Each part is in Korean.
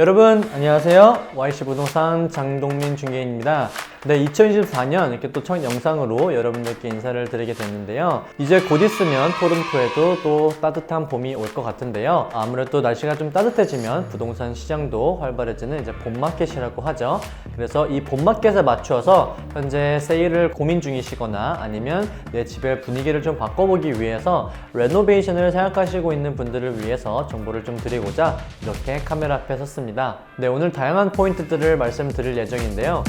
여러분 안녕하세요. YC 부동산 장동민 중개인입니다. 네, 2024년 이렇게 또 첫 영상으로 여러분들께 인사를 드리게 됐는데요. 이제 곧 있으면 토론토에도 또 따뜻한 봄이 올 것 같은데요. 아무래도 날씨가 좀 따뜻해지면 부동산 시장도 활발해지는 이제 봄마켓이라고 하죠. 그래서 이 봄마켓에 맞추어서 현재 세일을 고민 중이시거나 아니면 내 집의 분위기를 좀 바꿔보기 위해서 레노베이션을 생각하시고 있는 분들을 위해서 정보를 좀 드리고자 이렇게 카메라 앞에 섰습니다. 네, 오늘 다양한 포인트들을 말씀드릴 예정인데요.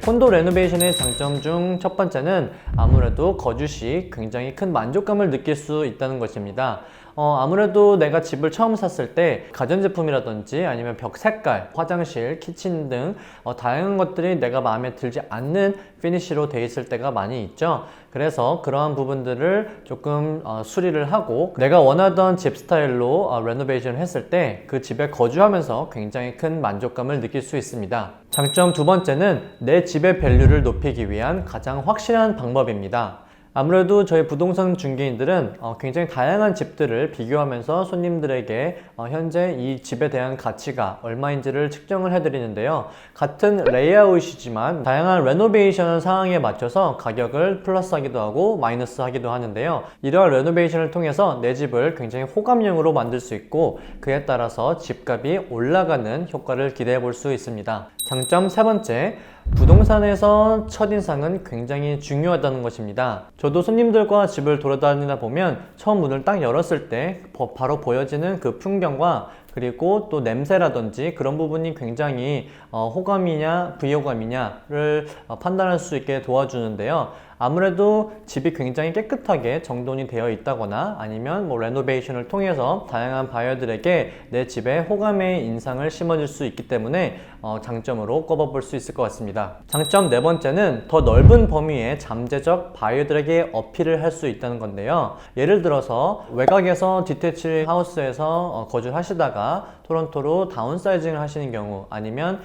콘도 레노베이션의 장점 중 첫 번째는 아무래도 거주 시 굉장히 큰 만족감을 느낄 수 있다는 것입니다. 아무래도 내가 집을 처음 샀을 때 가전제품이라든지 아니면 벽 색깔, 화장실, 키친 등 다양한 것들이 내가 마음에 들지 않는 피니쉬로 되어 있을 때가 많이 있죠. 그래서 그러한 부분들을 조금 수리를 하고 내가 원하던 집 스타일로 레노베이션을 했을 때 그 집에 거주하면서 굉장히 큰 만족감을 느낄 수 있습니다. 장점 두 번째는 내 집의 밸류를 높이기 위한 가장 확실한 방법입니다. 아무래도 저희 부동산 중개인들은 굉장히 다양한 집들을 비교하면서 손님들에게 현재 이 집에 대한 가치가 얼마인지를 측정을 해드리는데요. 같은 레이아웃이지만 다양한 레노베이션 상황에 맞춰서 가격을 플러스하기도 하고 마이너스하기도 하는데요. 이러한 레노베이션을 통해서 내 집을 굉장히 호감형으로 만들 수 있고 그에 따라서 집값이 올라가는 효과를 기대해 볼 수 있습니다. 장점 세 번째, 부동산에서 첫인상은 굉장히 중요하다는 것입니다. 저도 손님들과 집을 돌아다니다 보면 처음 문을 딱 열었을 때 바로 보여지는 그 풍경과 그리고 또 냄새라든지 그런 부분이 굉장히 호감이냐 비호감이냐를 판단할 수 있게 도와주는데요. 아무래도 집이 굉장히 깨끗하게 정돈이 되어 있다거나 아니면 레노베이션을 통해서 다양한 바이어들에게 내 집에 호감의 인상을 심어줄 수 있기 때문에 장점으로 꼽아볼 수 있을 것 같습니다. 장점 네 번째는 더 넓은 범위의 잠재적 바이어들에게 어필을 할 수 있다는 건데요. 예를 들어서 외곽에서 디태치 하우스에서 거주를 하시다가 토론토로 다운사이징을 하시는 경우 아니면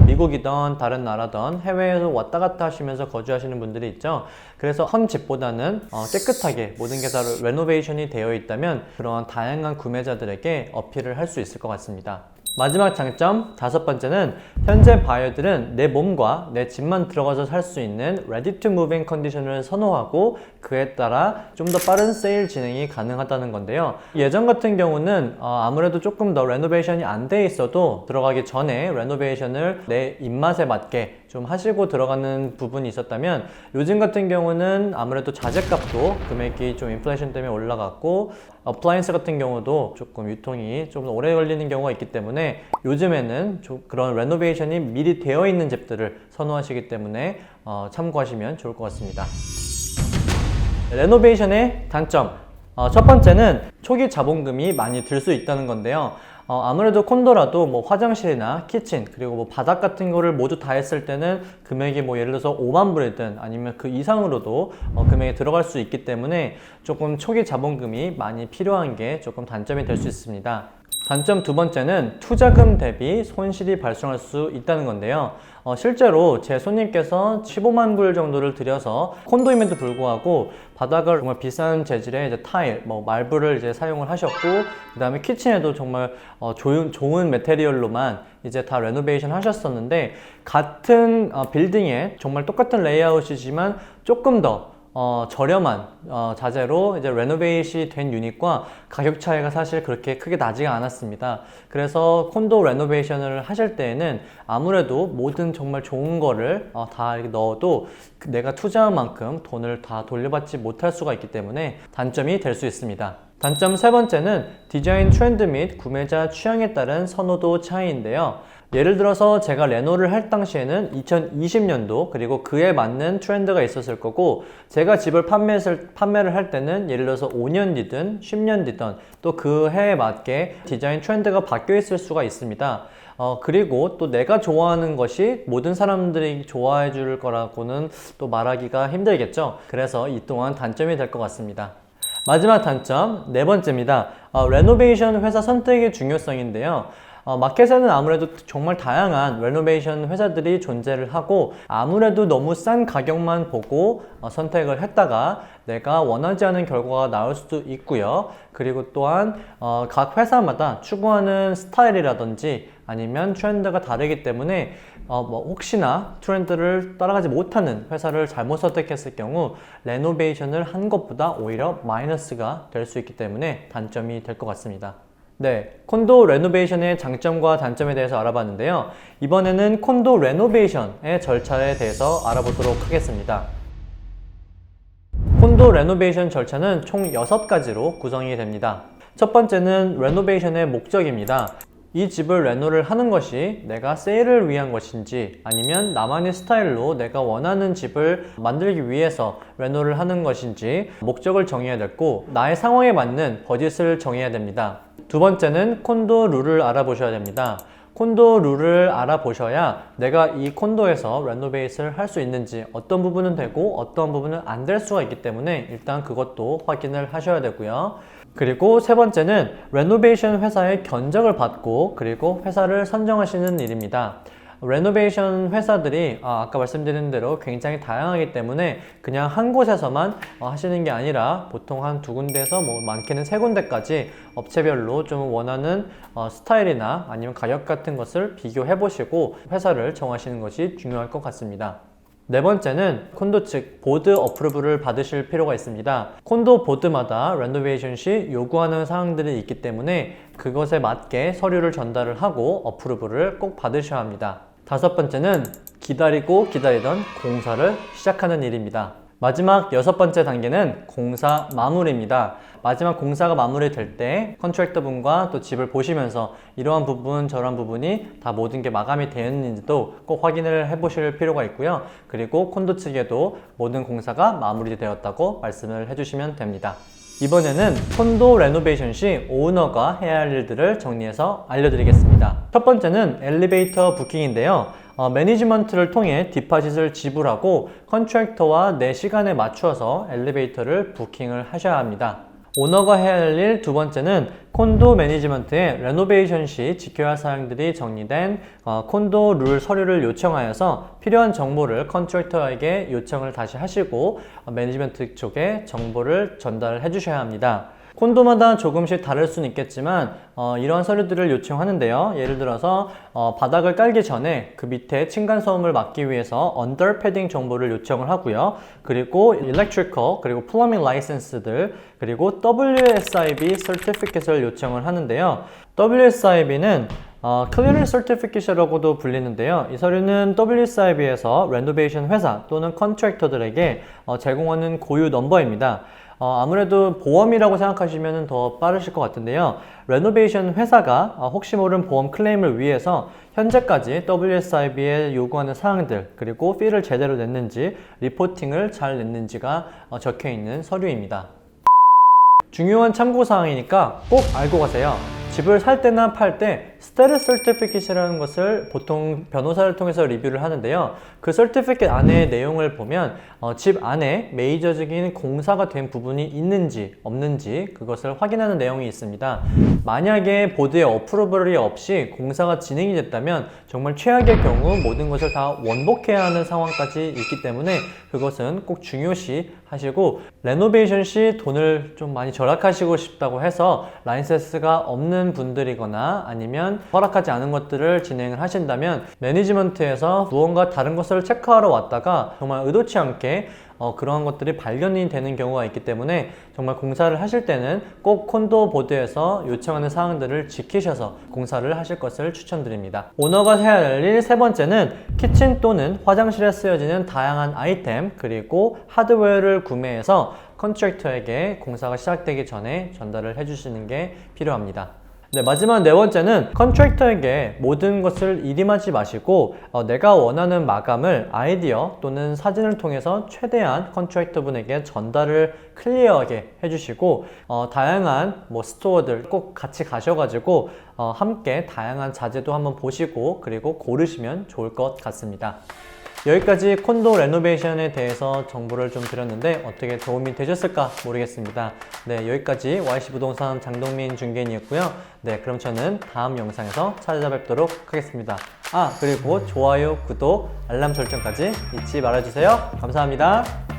미국이든 다른 나라든 해외에서 왔다 갔다 하시면서 거주하시는 분들이 있죠. 그래서 현 집보다는 깨끗하게 모든 게 다 레노베이션이 되어 있다면 그러한 다양한 구매자들에게 어필을 할 수 있을 것 같습니다. 마지막 장점 다섯 번째는 현재 바이어들은 내 몸과 내 집만 들어가서 살 수 있는 ready to move in 컨디션을 선호하고 그에 따라 좀 더 빠른 세일 진행이 가능하다는 건데요. 예전 같은 경우는 아무래도 조금 더 레노베이션이 안 돼 있어도 들어가기 전에 레노베이션을 내 입맛에 맞게 좀 하시고 들어가는 부분이 있었다면 요즘 같은 경우는 아무래도 자재값도 금액이 좀 인플레이션 때문에 올라갔고 어플라이언스 같은 경우도 조금 유통이 좀 오래 걸리는 경우가 있기 때문에 요즘에는 그런 레노베이션이 미리 되어 있는 집들을 선호하시기 때문에 참고하시면 좋을 것 같습니다. 레노베이션의 단점 첫 번째는 초기 자본금이 많이 들 수 있다는 건데요. 아무래도 콘도라도 화장실이나 키친 그리고 바닥 같은 거를 모두 다 했을 때는 금액이 예를 들어서 5만 불이든 아니면 그 이상으로도 금액이 들어갈 수 있기 때문에 조금 초기 자본금이 많이 필요한 게 조금 단점이 될 수 있습니다. 단점 두 번째는 투자금 대비 손실이 발생할 수 있다는 건데요. 실제로 제 손님께서 15만 불 정도를 들여서 콘도임에도 불구하고 바닥을 정말 비싼 재질의 타일, 말블을 사용을 하셨고 그 다음에 키친에도 정말 좋은 메테리얼로만 다 레노베이션 하셨었는데 같은 빌딩에 정말 똑같은 레이아웃이지만 조금 더 저렴한 자재로 레노베이션이 된 유닛과 가격 차이가 사실 그렇게 크게 나지가 않았습니다. 그래서 콘도 레노베이션을 하실 때에는 아무래도 모든 정말 좋은 거를 다 이렇게 넣어도 내가 투자한 만큼 돈을 다 돌려받지 못할 수가 있기 때문에 단점이 될 수 있습니다. 단점 세 번째는 디자인 트렌드 및 구매자 취향에 따른 선호도 차이인데요. 예를 들어서 제가 레노를 할 당시에는 2020년도 그리고 그에 맞는 트렌드가 있었을 거고 제가 집을 판매를 할 때는 예를 들어서 5년 뒤든 10년 뒤든 또 그 해에 맞게 디자인 트렌드가 바뀌어 있을 수가 있습니다. 그리고 또 내가 좋아하는 것이 모든 사람들이 좋아해 줄 거라고는 또 말하기가 힘들겠죠. 그래서 이 또한 단점이 될 것 같습니다. 마지막 단점 네 번째입니다. 레노베이션 회사 선택의 중요성인데요. 마켓에는 아무래도 정말 다양한 레노베이션 회사들이 존재를 하고 아무래도 너무 싼 가격만 보고 선택을 했다가 내가 원하지 않은 결과가 나올 수도 있고요. 그리고 또한 각 회사마다 추구하는 스타일이라든지 아니면 트렌드가 다르기 때문에 혹시나 트렌드를 따라가지 못하는 회사를 잘못 선택했을 경우 레노베이션을 한 것보다 오히려 마이너스가 될 수 있기 때문에 단점이 될 것 같습니다. 네, 콘도 레노베이션의 장점과 단점에 대해서 알아봤는데요. 이번에는 콘도 레노베이션의 절차에 대해서 알아보도록 하겠습니다. 콘도 레노베이션 절차는 총 6가지로 구성이 됩니다. 첫 번째는 레노베이션의 목적입니다. 이 집을 레노를 하는 것이 내가 세일을 위한 것인지 아니면 나만의 스타일로 내가 원하는 집을 만들기 위해서 레노를 하는 것인지 목적을 정해야 되고 나의 상황에 맞는 버짓을 정해야 됩니다. 두 번째는 콘도 룰을 알아보셔야 됩니다. 콘도 룰을 알아보셔야 내가 이 콘도에서 레노베이트를 할 수 있는지 어떤 부분은 되고 어떤 부분은 안 될 수가 있기 때문에 일단 그것도 확인을 하셔야 되고요. 그리고 세 번째는 레노베이션 회사의 견적을 받고 그리고 회사를 선정하시는 일입니다. 레노베이션 회사들이 아까 말씀드린 대로 굉장히 다양하기 때문에 그냥 한 곳에서만 하시는 게 아니라 보통 한 2군데에서 많게는 3군데까지 업체별로 좀 원하는 스타일이나 아니면 가격 같은 것을 비교해 보시고 회사를 정하시는 것이 중요할 것 같습니다. 네 번째는 콘도 측 보드 어프로브를 받으실 필요가 있습니다. 콘도 보드마다 레노베이션 시 요구하는 사항들이 있기 때문에 그것에 맞게 서류를 전달을 하고 어프로브를 꼭 받으셔야 합니다. 다섯 번째는 기다리고 기다리던 공사를 시작하는 일입니다. 마지막 6번째 단계는 공사 마무리입니다. 마지막 공사가 마무리될 때 컨트랙터 분과 또 집을 보시면서 이러한 부분 저러한 부분이 다 모든 게 마감이 되었는지도 꼭 확인을 해 보실 필요가 있고요. 그리고 콘도 측에도 모든 공사가 마무리되었다고 말씀을 해주시면 됩니다. 이번에는 콘도 레노베이션 시 오너가 해야 할 일들을 정리해서 알려드리겠습니다. 첫 번째는 엘리베이터 부킹인데요. 매니지먼트를 통해 디파짓을 지불하고 컨트랙터와 내 시간에 맞추어서 엘리베이터를 부킹을 하셔야 합니다. 오너가 해야 할 일 두 번째는 콘도 매니지먼트의 레노베이션 시 지켜야 할 사항들이 정리된 콘도 룰 서류를 요청하여서 필요한 정보를 컨트랙터에게 요청을 다시 하시고 매니지먼트 쪽에 정보를 전달해 주셔야 합니다. 콘도마다 조금씩 다를 수는 있겠지만 이러한 서류들을 요청하는데요. 예를 들어서 바닥을 깔기 전에 그 밑에 층간소음을 막기 위해서 언더 패딩 정보를 요청을 하고요. 그리고 electrical 그리고 plumbing license들 그리고 WSIB certificate을 요청을 하는데요. WSIB는 Clearance Certificate이라고도 불리는데요. 이 서류는 WSIB에서 레노베이션 회사 또는 컨트랙터들에게 제공하는 고유 넘버입니다. 아무래도 보험이라고 생각하시면 더 빠르실 것 같은데요. 레노베이션 회사가 혹시 모른 보험 클레임을 위해서 현재까지 WSIB에 요구하는 사항들 그리고 피를 제대로 냈는지 리포팅을 잘 냈는지가 적혀 있는 서류입니다. 중요한 참고사항이니까 꼭 알고 가세요. 집을 살 때나 팔 때 스테러스 서티피킷이라는 것을 보통 변호사를 통해서 리뷰를 하는데요. 그 서티피킷 안에 내용을 보면 집 안에 메이저적인 공사가 된 부분이 있는지 없는지 그것을 확인하는 내용이 있습니다. 만약에 보드에 어프로벌이 없이 공사가 진행이 됐다면 정말 최악의 경우 모든 것을 다 원복해야 하는 상황까지 있기 때문에 그것은 꼭 중요시 하시고 레노베이션 시 돈을 좀 많이 절약하시고 싶다고 해서 라이센스가 없는 분들이거나 아니면 허락하지 않은 것들을 진행을 하신다면 매니지먼트에서 무언가 다른 것을 체크하러 왔다가 정말 의도치 않게 그러한 것들이 발견이 되는 경우가 있기 때문에 정말 공사를 하실 때는 꼭 콘도 보드에서 요청하는 사항들을 지키셔서 공사를 하실 것을 추천드립니다. 오너가 해야 할 일 세 번째는 키친 또는 화장실에 쓰여지는 다양한 아이템 그리고 하드웨어를 구매해서 컨트랙터에게 공사가 시작되기 전에 전달을 해주시는 게 필요합니다. 네, 마지막 네 번째는 컨트랙터에게 모든 것을 일임하지 마시고 내가 원하는 마감을 아이디어 또는 사진을 통해서 최대한 컨트랙터 분에게 전달을 클리어하게 해주시고 다양한 스토어들 꼭 같이 가셔가지고 함께 다양한 자재도 한번 보시고 그리고 고르시면 좋을 것 같습니다. 여기까지 콘도 레노베이션에 대해서 정보를 좀 드렸는데 어떻게 도움이 되셨을까 모르겠습니다. 네, 여기까지 YC부동산 장동민 중개인이었고요. 네, 그럼 저는 다음 영상에서 찾아뵙도록 하겠습니다. 그리고 좋아요, 구독, 알람 설정까지 잊지 말아주세요. 감사합니다.